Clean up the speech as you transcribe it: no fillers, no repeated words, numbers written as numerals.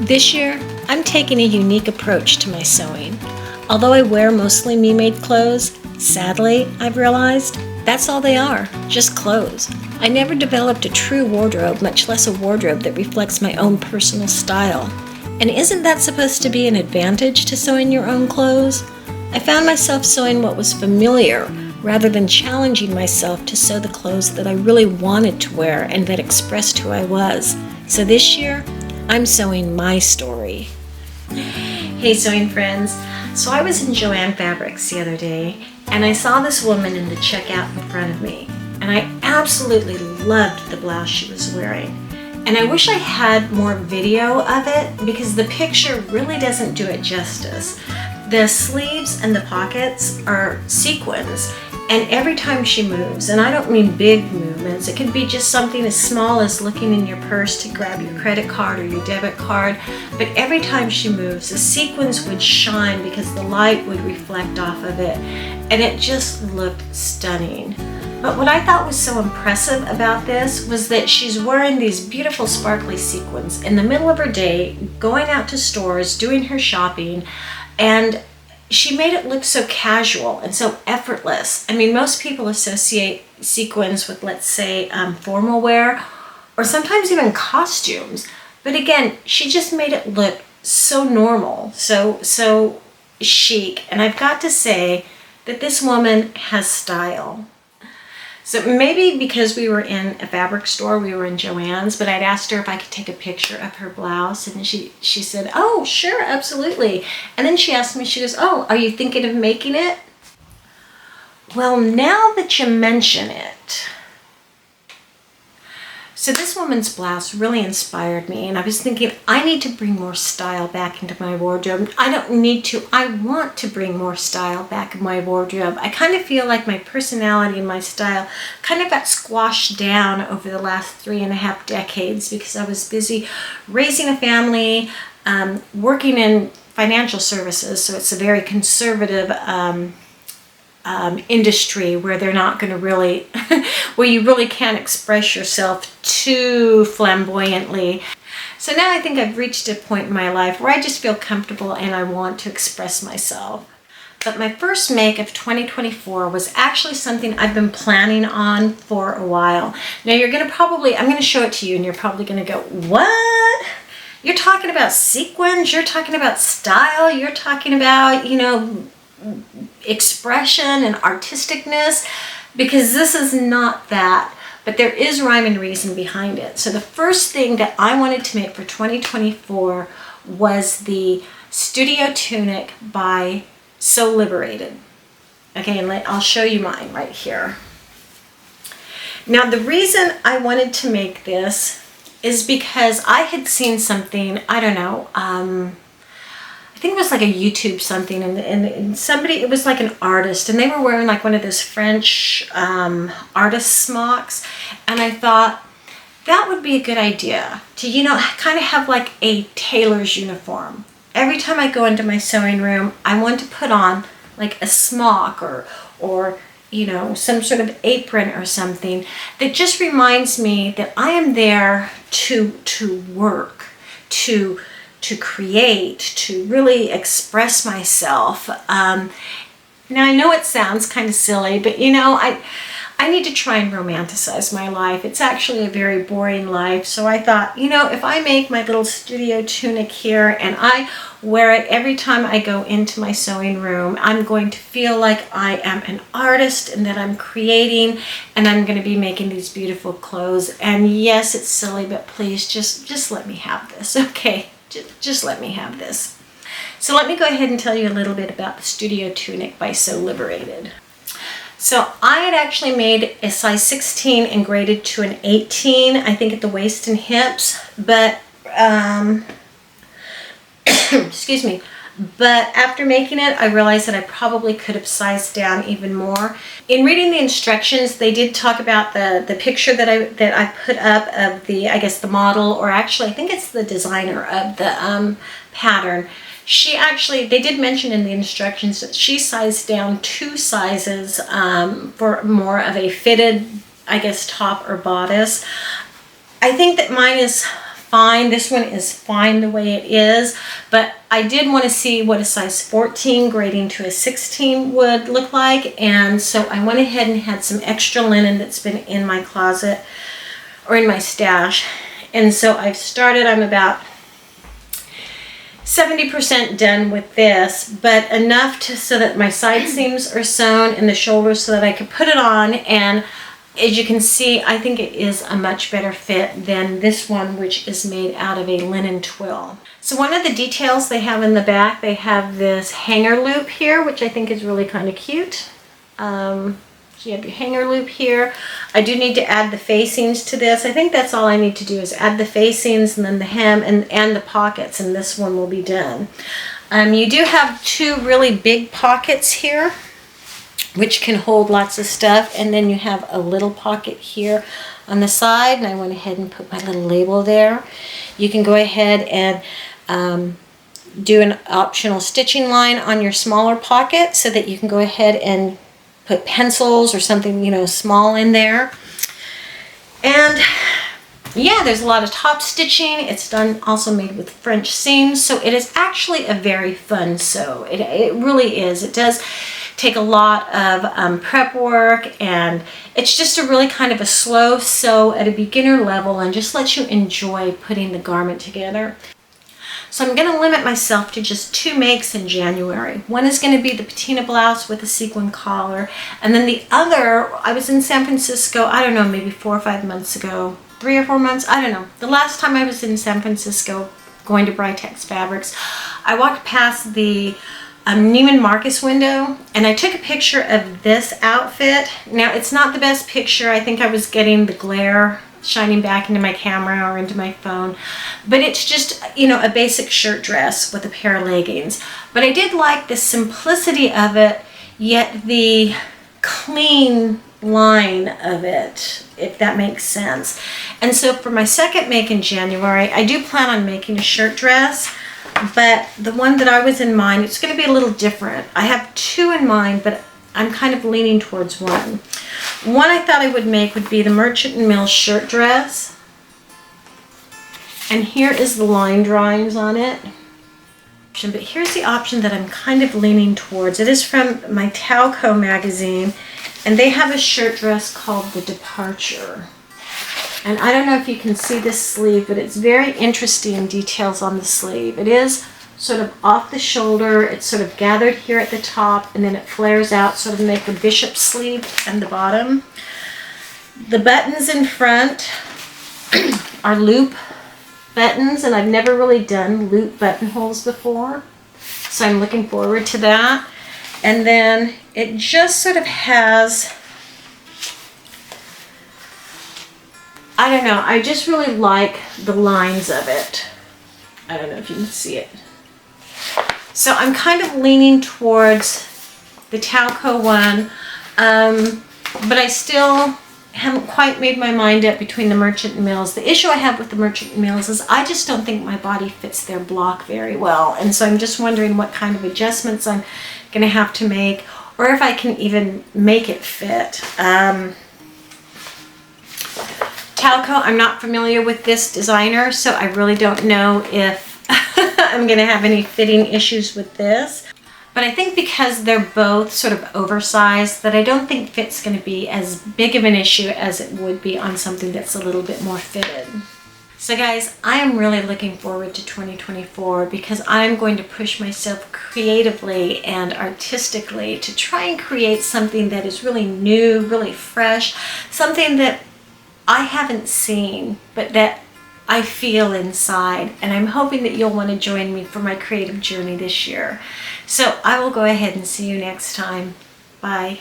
This year, I'm taking a unique approach to my sewing. Although I wear mostly me-made clothes, sadly, I've realized that's all they are, just clothes. I never developed a true wardrobe, much less a wardrobe that reflects my own personal style. And isn't that supposed to be an advantage to sewing your own clothes? I found myself sewing what was familiar rather than challenging myself to sew the clothes that I really wanted to wear and that expressed who I was. So this year, I'm sewing my story. Hey sewing friends, so I was in Joann Fabrics the other day and I saw this woman in the checkout in front of me and I absolutely loved the blouse she was wearing. And I wish I had more video of it because the picture really doesn't do it justice. The sleeves and the pockets are sequins, and every time she moves, and I don't mean big movements, it could be just something as small as looking in your purse to grab your credit card or your debit card, but every time she moves, the sequins would shine because the light would reflect off of it, and it just looked stunning. But what I thought was so impressive about this was that she's wearing these beautiful sparkly sequins in the middle of her day, going out to stores, doing her shopping, and she made it look so casual and so effortless. I mean, most people associate sequins with, let's say, formal wear or sometimes even costumes. But again, she just made it look so normal, so chic. And I've got to say that this woman has style. So maybe because we were in a fabric store, we were in Joann's, but I'd asked her if I could take a picture of her blouse, and she said, oh, sure, absolutely. And then she asked me, she goes, oh, are you thinking of making it? Well, now that you mention it. So this woman's blouse really inspired me, and I was thinking, I need to bring more style back into my wardrobe. I don't need to, I want to bring more style back in my wardrobe. I kind of feel like my personality and my style kind of got squashed down over the last 3.5 decades because I was busy raising a family, working in financial services, so it's a very conservative industry where they're not going to really, where you really can't express yourself too flamboyantly. So now I think I've reached a point in my life where I just feel comfortable and I want to express myself. But my first make of 2024 was actually something I've been planning on for a while. Now you're going to probably, I'm going to show it to you and you're probably going to go, what? You're talking about sequins, you're talking about style, you're talking about, expression and artisticness, because this is not that, but there is rhyme and reason behind it. So the first thing that I wanted to make for 2024 was the Studio Tunic by Sew Liberated. Okay, and I'll show you mine right here. Now the reason I wanted to make this is because I had seen something, I don't know, I think it was like a YouTube something, and somebody, it was like an artist, and they were wearing like one of those French artist smocks, and I thought that would be a good idea to, kind of have like a tailor's uniform. Every time I go into my sewing room, I want to put on like a smock or some sort of apron or something that just reminds me that I am there to work, to create, to really express myself. Now I know it sounds kind of silly, but I need to try and romanticize my life. It's actually a very boring life. So I thought, if I make my little studio tunic here and I wear it every time I go into my sewing room, I'm going to feel like I am an artist and that I'm creating, and I'm going to be making these beautiful clothes. And yes, it's silly, but please just let me have this, okay? Just let me have this. So let me go ahead and tell you a little bit about the Studio Tunic by Sew Liberated. So I had actually made a size 16 and graded to an 18, I think at the waist and hips, but excuse me. But after making it, I realized that I probably could have sized down even more. In reading the instructions, they did talk about the picture that I put up of the, I guess the model, or actually I think it's the designer of the pattern. They did mention in the instructions that she sized down 2 sizes for more of a fitted, I guess, top or bodice. I think that mine is fine. This one is fine the way it is, but I did want to see what a size 14 grading to a 16 would look like, and so I went ahead and had some extra linen that's been in my closet or in my stash, and so I've started. I'm about 70% done with this, but enough so that my side seams are sewn and the shoulders so that I could put it on. And as you can see, I think it is a much better fit than this one, which is made out of a linen twill. So one of the details they have in the back, they have this hanger loop here, which I think is really kind of cute. So you have your hanger loop here. I do need to add the facings to this. I think that's all I need to do is add the facings and then the hem and the pockets, and this one will be done. You do have two really big pockets here, which can hold lots of stuff, and then you have a little pocket here on the side, and I went ahead and put my little label there. You can go ahead and do an optional stitching line on your smaller pocket so that you can go ahead and put pencils or something, you know, small in there. And yeah, there's a lot of top stitching. It's done, also made with French seams, so it is actually a very fun sew. It really is. It does take a lot of prep work, and it's just a really kind of a slow sew at a beginner level and just lets you enjoy putting the garment together. So I'm going to limit myself to just two makes in January. One is going to be the patina blouse with a sequin collar, and then the other, I was in San Francisco, I don't know, maybe 4 or 5 months ago, 3 or 4 months, I don't know. The last time I was in San Francisco going to Britex Fabrics, I walked past the Neiman Marcus window, and I took a picture of this outfit. Now, it's not the best picture. I think I was getting the glare shining back into my camera or into my phone, but it's just, you know, a basic shirt dress with a pair of leggings. But I did like the simplicity of it, yet the clean line of it, if that makes sense. And so for my second make in January, I do plan on making a shirt dress, but the one that I was in mind, it's going to be a little different. I have two in mind, but I'm kind of leaning towards one. One I thought I would make would be the Merchant & Mills shirt dress. And here is the line drawings on it. But here's the option that I'm kind of leaning towards. It is from my Talco magazine, and they have a shirt dress called the Departure. And I don't know if you can see this sleeve, but it's very interesting details on the sleeve. It is sort of off the shoulder. It's sort of gathered here at the top, and then it flares out, sort of make a bishop sleeve at the bottom. The buttons in front are loop buttons, and I've never really done loop buttonholes before, so I'm looking forward to that. And then it just sort of has, I don't know, I just really like the lines of it. I don't know if you can see it. So I'm kind of leaning towards the Talco one, but I still haven't quite made my mind up between the Merchant & Mills. The issue I have with the Merchant & Mills is I just don't think my body fits their block very well, and so I'm just wondering what kind of adjustments I'm going to have to make, or if I can even make it fit. Talco, I'm not familiar with this designer, so I really don't know if I'm going to have any fitting issues with this. But I think because they're both sort of oversized, that I don't think fit's going to be as big of an issue as it would be on something that's a little bit more fitted. So guys, I am really looking forward to 2024 because I'm going to push myself creatively and artistically to try and create something that is really new, really fresh, something that I haven't seen, but that I feel inside, and I'm hoping that you'll want to join me for my creative journey this year. So I will go ahead and see you next time. Bye.